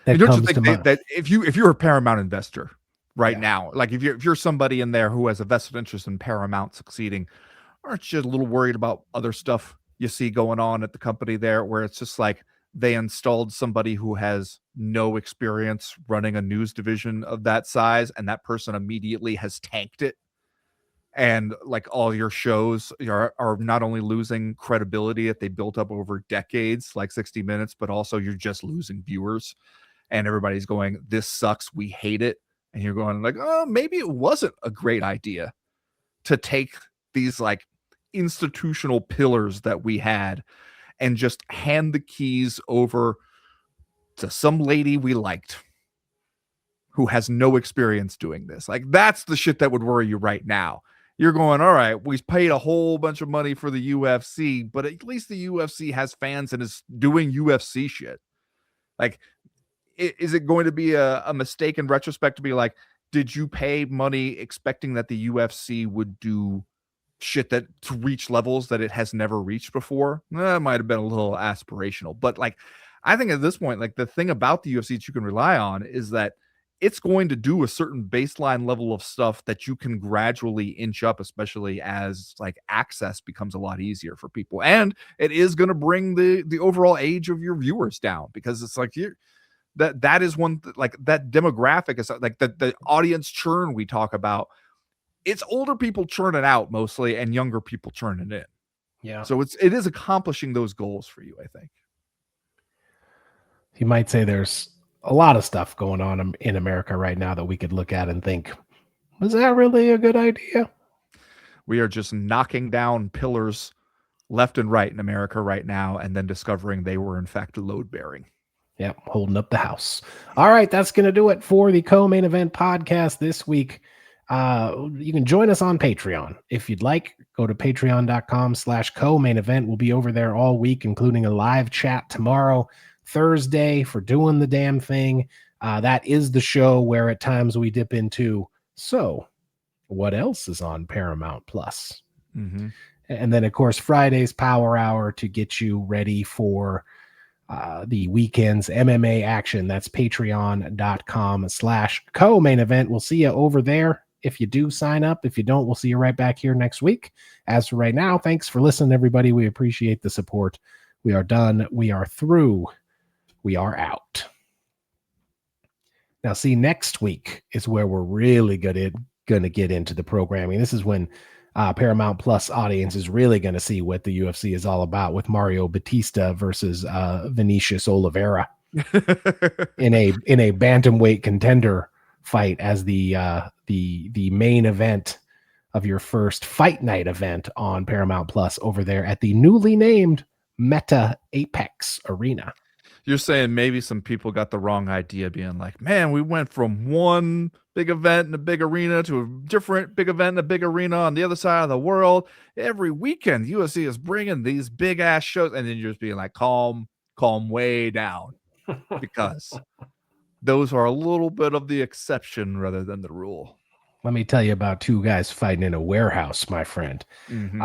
that comes to mind, that if you're a Paramount investor right now, like if you're somebody in there who has a vested interest in Paramount succeeding, aren't you a little worried about other stuff you see going on at the company there, where it's just like they installed somebody who has no experience running a news division of that size, and that person immediately has tanked it? And like all your shows are not only losing credibility that they built up over decades, like 60 Minutes, but also you're just losing viewers, and everybody's going, this sucks, we hate it. And you're going like, oh, maybe it wasn't a great idea to take these like institutional pillars that we had and just hand the keys over to some lady we liked who has no experience doing this. Like, that's the shit that would worry you right now. You're going, all right, we paid a whole bunch of money for the UFC, but at least the UFC has fans and is doing UFC shit. Like, is it going to be a mistake in retrospect to be like, did you pay money expecting that the UFC would do shit that to reach levels that it has never reached before? That might have been a little aspirational. But like, I think at this point, like, the thing about the UFC that you can rely on is that it's going to do a certain baseline level of stuff that you can gradually inch up, especially as like access becomes a lot easier for people. And it is going to bring the overall age of your viewers down, because it's like that is one, like, that demographic is like the audience churn we talk about. It's older people churning out mostly and younger people churning in. Yeah. So it is accomplishing those goals for you, I think. You might say there's a lot of stuff going on in America right now that we could look at and think, was that really a good idea? We are just knocking down pillars left and right in America right now, and then discovering they were in fact load bearing. Yep, holding up the house. All right, that's going to do it for the Co-Main Event podcast this week. You can join us on Patreon if you'd like. Go to patreon.com/co-main event. We'll be over there all week, including a live chat tomorrow, Thursday, for Doing the Damn Thing. That is the show where at times we dip into, so what else is on Paramount Plus? Mm-hmm. And then, of course, Friday's Power Hour to get you ready for the weekend's MMA action. That's patreon.com/co-main event. We'll see you over there if you do sign up. If you don't, we'll see you right back here next week. As for right now, thanks for listening, everybody. We appreciate the support. We are done. We are through. We are out. Now, see, next week is where we're really going to get into the programming. This is when Paramount Plus audience is really going to see what the UFC is all about, with Mario Batista versus Vinicius Oliveira in a bantamweight contender fight as the main event of your first fight night event on Paramount Plus over there at the newly named Meta Apex Arena. You're saying maybe some people got the wrong idea, being like, man, we went from one big event in a big arena to a different big event in a big arena on the other side of the world. Every weekend, UFC is bringing these big ass shows. And then you're just being like, calm way down, because those are a little bit of the exception rather than the rule. Let me tell you about two guys fighting in a warehouse, my friend. Mm-hmm.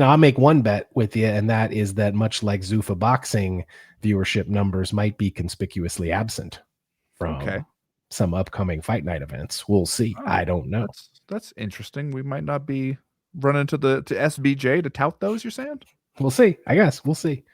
I'll make one bet with you, and that is that much like Zuffa boxing, viewership numbers might be conspicuously absent from some upcoming fight night events. We'll see. I don't know. That's interesting. We might not be running to SBJ to tout those, you're saying? We'll see. I guess we'll see.